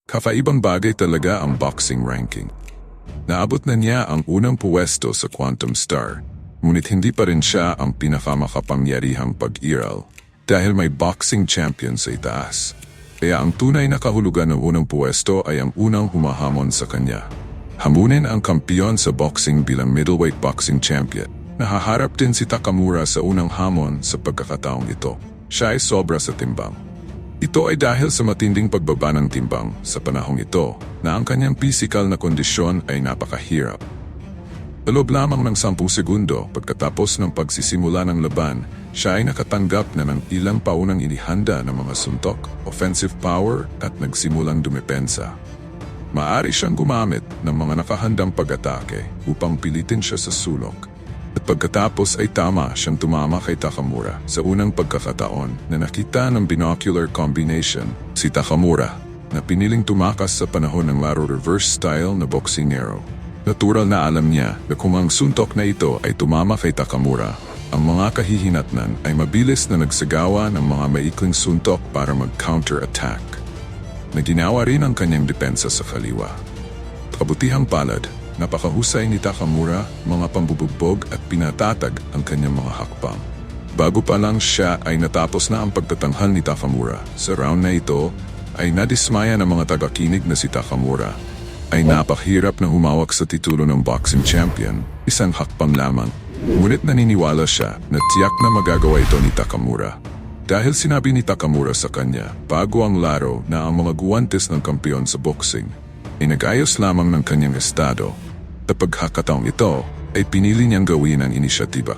Kakaibang bagay talaga ang boxing ranking. Naabot na niya ang unang puwesto sa Quantum Star, ngunit hindi pa rin siya ang pinakamakapangyarihang pag-iral dahil may boxing champion sa itaas. Kaya ang tunay na kahulugan ng unang puwesto ay ang unang humahamon sa kanya. Hamunin ang kampiyon sa boxing bilang middleweight boxing champion. Nahaharap din si Takamura sa unang hamon sa pagkakataong ito. Siya ay sobra sa timbang. Ito ay dahil sa matinding pagbaba ng timbang sa panahong ito na ang kanyang pisikal na kondisyon ay napakahirap. Sa loob lamang ng 10 segundo pagkatapos ng pagsisimula ng laban, siya ay nakatanggap na ng ilang paunang inihanda ng mga suntok, offensive power at nagsimulang dumepensa. Maaari siyang gumamit ng mga nakahandang pag-atake upang pilitin siya sa sulok. At pagkatapos ay tama siyang tumama kay Takamura sa unang pagkakataon na nakita ng binocular combination si Takamura na piniling tumakas sa panahon ng laro reverse style na boxingero. Natural na alam niya na kung ang suntok na ito ay tumama kay Takamura, ang mga kahihinatnan ay mabilis na nagsagawa ng mga maikling suntok para mag-counter-attack. Na ginawa rin ang kanyang depensa sa kaliwa. Kabutihang palad, napakahusay ni Takamura, mga pambubugbog at pinatatag ang kanyang mga hakbang. Bago pa lang siya ay natapos na ang pagtatanghal ni Takamura. Sa round na ito ay nadismaya ng mga tagakinig na si Takamura ay napakahirap na humawak sa titulo ng boxing champion, isang hakbang lamang. Ngunit naniniwala siya na tiyak na magagawa ito ni Takamura. Dahil sinabi ni Takamura sa kanya bago ang laro na ang mga guwantes ng kampiyon sa boxing ay nag-ayos lamang ng kanyang estado. Sa pagkakataong ito ay pinili niyang gawin ang inisyatiba.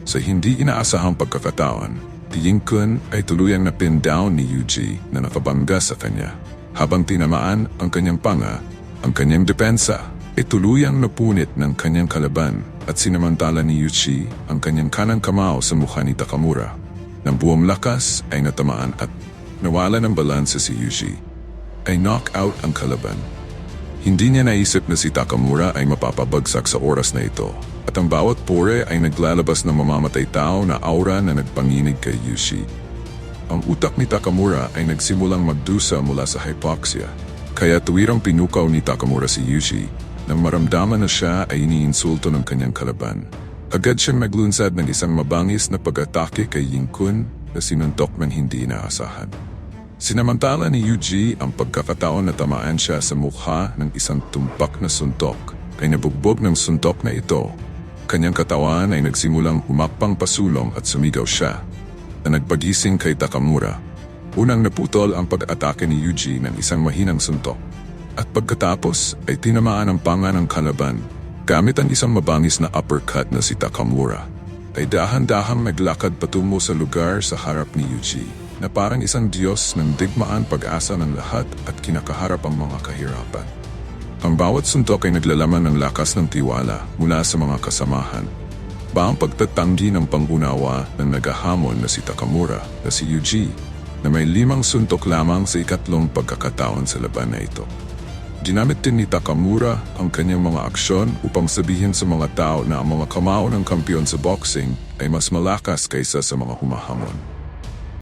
Sa hindi inaasahang pagkakataon, Ying Kun ay tuluyang na-pin down ni Yuji na nakabangga sa kanya. Habang tinamaan ang kanyang panga, ang kanyang depensa ay tuluyang napunit ng kanyang kalaban at sinamantala ni Yuji ang kanyang kanang kamao sa mukha ni Takamura. Nang buong lakas ay natamaan at nawala ng balanse si Yuji. Ay knock-out ang kalaban. Hindi niya naisip na si Takamura ay mapapabagsak sa oras na ito at ang bawat pore ay naglalabas ng mamamatay tao na aura na nagpanginig kay Yuji. Ang utak ni Takamura ay nagsimulang magdusa mula sa hypoxia, kaya tuwirang pinukaw ni Takamura si Yuji nang maramdaman na siya ay iniinsulto ng kanyang kalaban. Agad siyang naglunsad ng isang mabangis na pag-atake kay Ying Kun na sinuntok ng hindi inaasahan. Sinamantala ni Yuji ang pagkakataon na tamaan siya sa mukha ng isang tumpak na suntok. Kay nabugbog ng suntok na ito, kanyang katawan ay nagsimulang humakbang pasulong at sumigaw siya na nagpagising kay Takamura. Unang naputol ang pag-atake ni Yuji ng isang mahinang suntok at pagkatapos ay tinamaan ang panga ng kalaban. Gamit ang isang mabangis na uppercut na si Takamura, ay dahan-dahang naglakad patungo sa lugar sa harap ni Yuji na parang isang Diyos ng digmaan pag-asa ng lahat at kinakaharap ang mga kahirapan. Ang bawat suntok ay naglalaman ng lakas ng tiwala mula sa mga kasamahan. Ba ang pagtatanggi ng pangunawa ng nagahamon na si Takamura na si Yuji na may 5 suntok lamang sa ikatlong pagkakataon sa laban na ito. Ginamit din ni Takamura ang kanyang mga aksyon upang sabihin sa mga tao na ang mga kamao ng kampiyon sa boxing ay mas malakas kaysa sa mga humahamon.